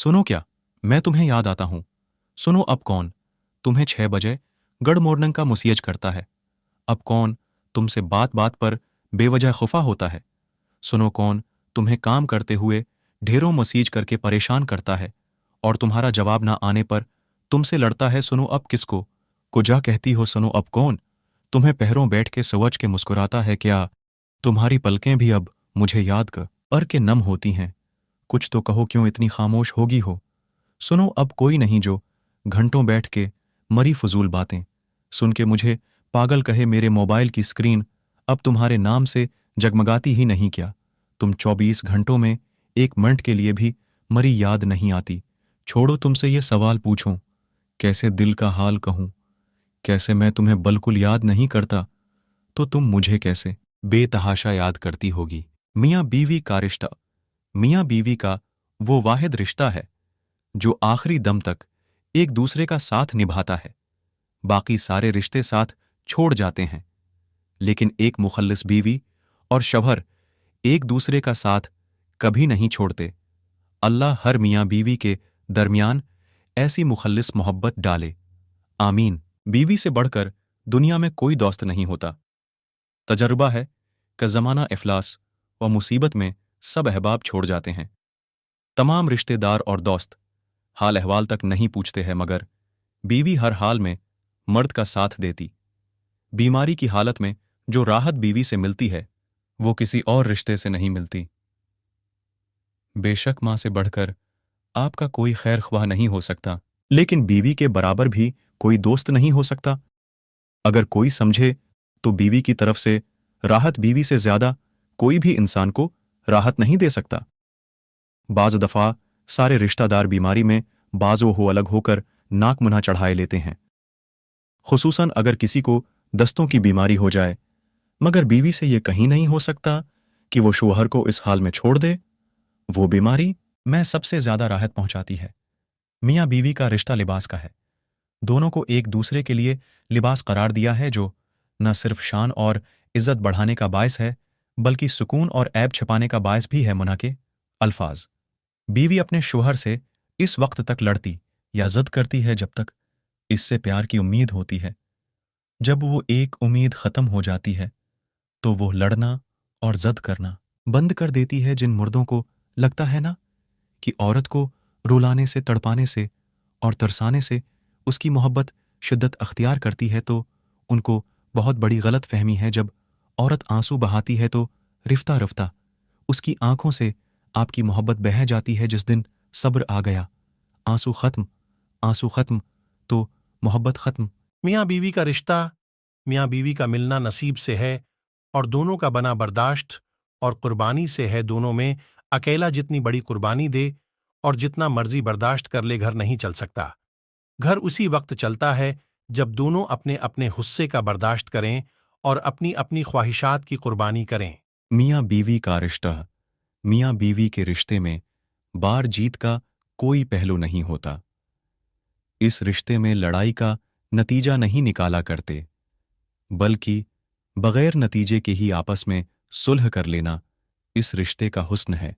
सुनो क्या, मैं तुम्हें याद आता हूं। सुनो अब कौन तुम्हें 6 बजे गड़ मॉर्निंग का मुसीज करता है। अब कौन तुमसे बात बात पर बेवजह खुफा होता है। सुनो कौन तुम्हें काम करते हुए ढेरों मसीज करके परेशान करता है और तुम्हारा जवाब ना आने पर तुमसे लड़ता है। सुनो अब किसको कुजा कहती हो। सुनो अब कौन तुम्हें पहरों बैठ के सवच के मुस्कुराता है। क्या तुम्हारी पलकें भी अब मुझे याद कर के नम होती हैं। कुछ तो कहो, क्यों इतनी खामोश होगी हो। सुनो अब कोई नहीं जो घंटों बैठ के मरी फजूल बातें सुन के मुझे पागल कहे। मेरे मोबाइल की स्क्रीन अब तुम्हारे नाम से जगमगाती ही नहीं। क्या तुम 24 घंटों में 1 मिनट के लिए भी मरी याद नहीं आती। छोड़ो तुमसे ये सवाल पूछूं, कैसे दिल का हाल कहूं। कैसे मैं तुम्हें बिल्कुल याद नहीं करता तो तुम मुझे कैसे बेतहाशा याद करती होगी। मियाँ बीवी का रिश्ता। मियाँ बीवी का वो वाहिद रिश्ता है जो आखिरी दम तक एक दूसरे का साथ निभाता है। बाकी सारे रिश्ते साथ छोड़ जाते हैं, लेकिन एक मुखल्लिस बीवी और शौहर एक दूसरे का साथ कभी नहीं छोड़ते। अल्लाह हर मियाँ बीवी के दरमियान ऐसी मुखल्लिस मोहब्बत डाले, आमीन। बीवी से बढ़कर दुनिया में कोई दोस्त नहीं होता। तजर्बा है कि ज़माना इफलास व मुसीबत में सब अहबाब छोड़ जाते हैं। तमाम रिश्तेदार और दोस्त हाल अहवाल तक नहीं पूछते हैं, मगर बीवी हर हाल में मर्द का साथ देती। बीमारी की हालत में जो राहत बीवी से मिलती है वो किसी और रिश्ते से नहीं मिलती। बेशक मां से बढ़कर आपका कोई खैर ख्वाह नहीं हो सकता, लेकिन बीवी के बराबर भी कोई दोस्त नहीं हो सकता। अगर कोई समझे तो बीवी की तरफ से राहत बीवी से ज्यादा कोई भी इंसान को राहत नहीं दे सकता। बाज दफा सारे रिश्तेदार बीमारी में बाजो हो अलग होकर नाक मुन्हा चढ़ाए लेते हैं, खुसूसन अगर किसी को दस्तों की बीमारी हो जाए। मगर बीवी से यह कहीं नहीं हो सकता कि वो शोहर को इस हाल में छोड़ दे। वो बीमारी में सबसे ज्यादा राहत पहुंचाती है। मियाँ बीवी का रिश्ता लिबास का है। दोनों को एक दूसरे के लिए लिबास करार दिया है, जो न सिर्फ शान और इज्जत बढ़ाने का बायस है बल्कि सुकून और ऐब छिपाने का बायस भी है। मुना के अल्फाज। बीवी अपने शोहर से इस वक्त तक लड़ती या जिद करती है जब तक इससे प्यार की उम्मीद होती है। जब वो एक उम्मीद खत्म हो जाती है तो वो लड़ना और जिद करना बंद कर देती है। जिन मुर्दों को लगता है ना कि औरत को रुलाने से, तड़पाने से और तरसाने से उसकी मोहब्बत शिद्दत अख्तियार करती है, तो उनको बहुत बड़ी गलत फहमी है। जब औरत आंसू बहाती है तो रिफ्ता रफ्ता उसकी आंखों से आपकी मोहब्बत बह जाती है। जिस दिन सब्र आ गया, आंसू खत्म तो मोहब्बत खत्म। मियाँ बीवी का रिश्ता, मियाँ बीवी का मिलना नसीब से है और दोनों का बना बर्दाश्त और कुर्बानी से है। दोनों में अकेला जितनी बड़ी कुर्बानी दे और जितना मर्जी बर्दाश्त कर ले, घर नहीं चल सकता। घर उसी वक्त चलता है जब दोनों अपने अपने हुस्से का बर्दाश्त करें और अपनी अपनी ख्वाहिशात की कुर्बानी करें। मियाँ बीवी का रिश्ता। मियाँ बीवी के रिश्ते में बार जीत का कोई पहलू नहीं होता। इस रिश्ते में लड़ाई का नतीजा नहीं निकाला करते, बल्कि बगैर नतीजे के ही आपस में सुलह कर लेना इस रिश्ते का हुस्न है।